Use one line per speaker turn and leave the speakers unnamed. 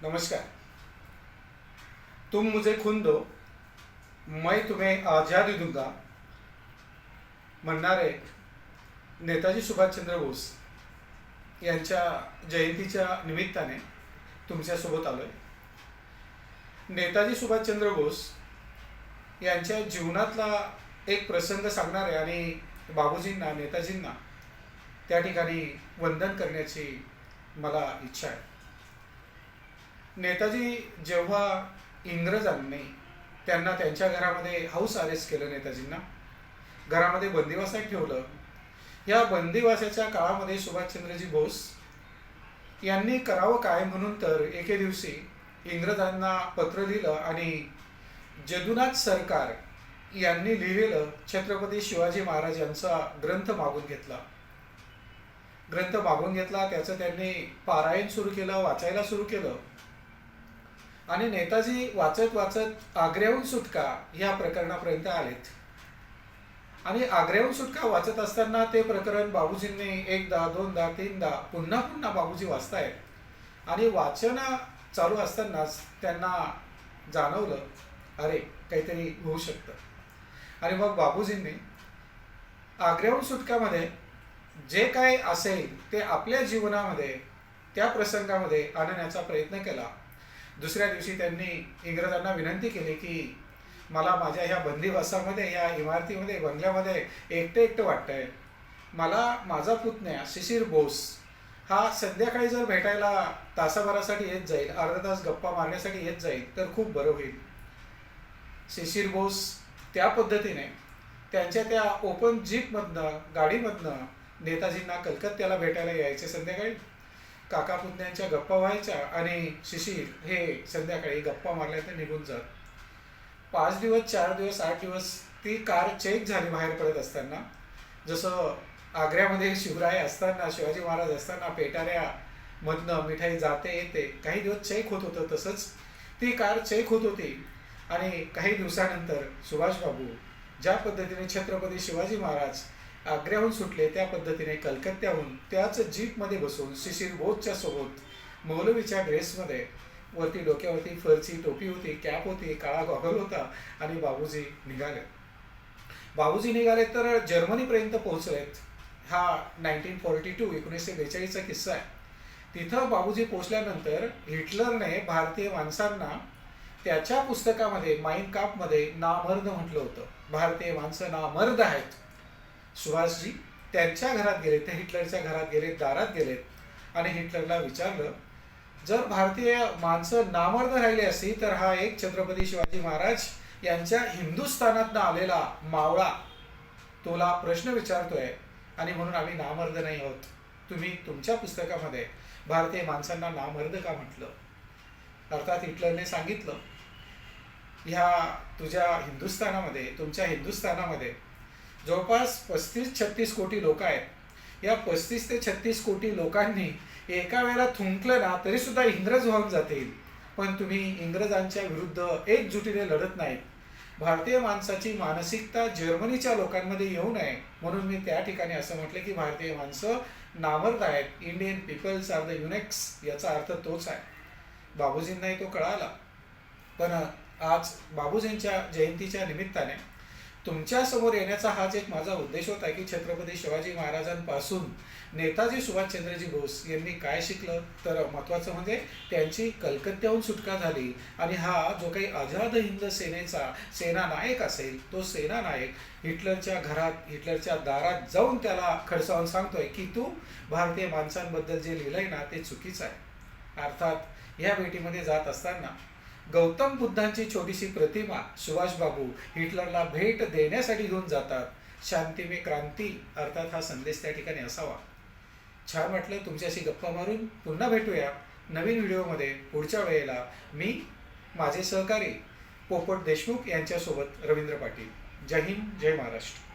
नमस्कार। तुम मुझे खून दो, मैं तुम्हें आज़ादी दूंगा म्हणणारे नेताजी सुभाषचंद्र बोस यांच्या जयंतीच्या निमित्ताने तुमच्यासोबत आलो आहे। नेताजी सुभाषचंद्र बोस यांच्या जीवनातला एक प्रसंग सांगणारे आणि बाबूजींना, नेताजींना त्या ठिकाणी वंदन करण्याची मला इच्छा आहे। नेताजी जेव्हा इंग्रजांनी त्यांना त्यांच्या घरामध्ये हाऊस अरेस्ट केलं, नेताजींना घरामध्ये बंदिवासात ठेवलं, या बंदिवासाच्या काळामध्ये सुभाषचंद्रजी बोस यांनी करावं काय म्हणून तर एके दिवशी इंग्रजांना पत्र लिहिलं आणि जदुनाथ सरकार यांनी लिहिलेलं छत्रपती शिवाजी महाराज यांचा ग्रंथ मागून घेतला। त्याचं त्यांनी पारायण सुरू केलं, वाचायला सुरू केलं आणि नेताजी वाचत वाचत आग्र्याहून सुटका ह्या प्रकरणापर्यंत आलेत। आणि आग्र्याहून सुटका वाचत असताना ते प्रकरण बाबूजींनी एकदा, दोनदा, तीनदा पुन्हा पुन्हा बाबूजी वाचतायत आणि वाचन चालू असतानाच त्यांना जाणवलं, अरे काहीतरी होऊ शकतं। आणि मग बाबूजींनी आग्र्याहून सुटकामध्ये जे काय असेल ते आपल्या जीवनामध्ये त्या प्रसंगामध्ये आणण्याचा प्रयत्न केला। दुसऱ्या दिवशी त्यांनी इंग्रजांना विनंती केली की मला माझ्या ह्या बंदिवासामध्ये, या इमारतीमध्ये, बंगल्यामध्ये एकटं वाटतंय। मला माझा पुतण्या शिशिर बोस हा संध्याकाळी जर भेटायला तासाभरासाठी येत जाईल, अर्धा तास गप्पा मारण्यासाठी येत जाईल तर खूप बरं होईल। शिशिर बोस त्या पद्धतीने त्यांच्या त्या ओपन जीपमधनं, गाडीमधनं नेताजींना कलकत्त्याला भेटायला यायचे संध्याकाळी। काका पुतण्यांच्या गप्पा व्हायच्या आणि शिशिर हे संध्याकाळी गप्पा मारल्या तर निघून जात। 5 दिवस, 4 दिवस, 8 दिवस ती कार चेक झाली बाहेर पडत असताना। जसं आग्र्यामध्ये शिवराय असताना, शिवाजी महाराज असताना पेटाऱ्यामधनं मिठाई जाते येते, काही दिवस चेक होत होतं, तसंच ती कार चेक होत होती। आणि काही दिवसानंतर सुभाषबाबू ज्या पद्धतीने छत्रपती शिवाजी महाराज आग्र्याहून सुटले, त्या पद्धतीने कलकत्त्याहून त्याच जीपमध्ये बसून शिशिर बोसच्या सोबत मौलवीच्या ड्रेसमध्ये, वरती डोक्यावरती फरची टोपी होती, कॅप होती, काळा गॉगल होता आणि बाबूजी निघाले तर जर्मनीपर्यंत पोहोचलेत। हा 1942 किस्सा आहे। तिथं बाबूजी पोहोचल्यानंतर हिटलरने भारतीय माणसांना त्याच्या पुस्तकामध्ये, माइन काम्फमध्ये नामर्द म्हटलं होतं। भारतीय माणसं नामर्द आहेत। सुभाषजी त्यांच्या घरात गेले, ते हिटलरच्या घरात गेले, दारात गेलेत आणि हिटलरला विचारलं, जर भारतीय माणसं नामर्द राहिली असती तर हा एक छत्रपती शिवाजी महाराज यांच्या हिंदुस्थानातनं आलेला मावळा तुला प्रश्न विचारतोय आणि म्हणून आम्ही नामर्द नाही आहोत। तुम्ही तुमच्या पुस्तकामध्ये भारतीय माणसांना नामर्द का म्हटलं? अर्थात हिटलरने सांगितलं, ह्या तुझ्या हिंदुस्थानामध्ये, तुमच्या हिंदुस्थानामध्ये जवळपास 35-36 कोटी लोक आहेत। या 35 ते 36 कोटी लोकांनी एका वेळेला थुंकलं ना तरी सुद्धा इंग्रज होऊन जातील, पण तुम्ही इंग्रजांच्या विरुद्ध एकजुटीने लढत नाहीत। भारतीय माणसाची मानसिकता जर्मनीच्या लोकांमध्ये येऊ नये म्हणून मी त्या ठिकाणी असं म्हटलं की भारतीय माणसं नामर्द आहेत। Indian peoples are the eunuchs, याचा अर्थ तोच आहे। बाबूजींनाही तो कळाला। पण आज बाबूजींच्या जयंतीच्या निमित्ताने तुमच्या समोर येण्याचा हाच एक माझा उद्देश होता की छत्रपती शिवाजी महाराजांपासून नेताजी सुभाषचंद्रजी बोस यांनी काय शिकलं, तर महत्त्वाचं म्हणजे त्यांची कलकत्त्याहून सुटका झाली आणि हा जो काही आझाद हिंद सेनेचा सेनानायक असेल, तो सेनानायक हिटलरच्या घरात, हिटलरच्या दारात जाऊन त्याला खडसावून सांगतोय की तू भारतीय माणसांबद्दल जे लिहिलंय ना ते चुकीचं आहे। अर्थात ह्या भेटीमध्ये जात असताना गौतम बुद्धांची छोटीशी प्रतिमा सुभाषबाबू हिटलरला भेट देण्यासाठी घेऊन जातात। शांती में क्रांती, अर्थात हा संदेश त्या ठिकाणी असावा। छान वाटलं तुमच्याशी गप्पा मारून। पुन्हा भेटूया नवीन व्हिडिओमध्ये पुढच्या वेळेला। मी, माझे सहकारी पोपट देशमुख यांच्यासोबत रवींद्र पाटील। जय हिंद, जय महाराष्ट्र।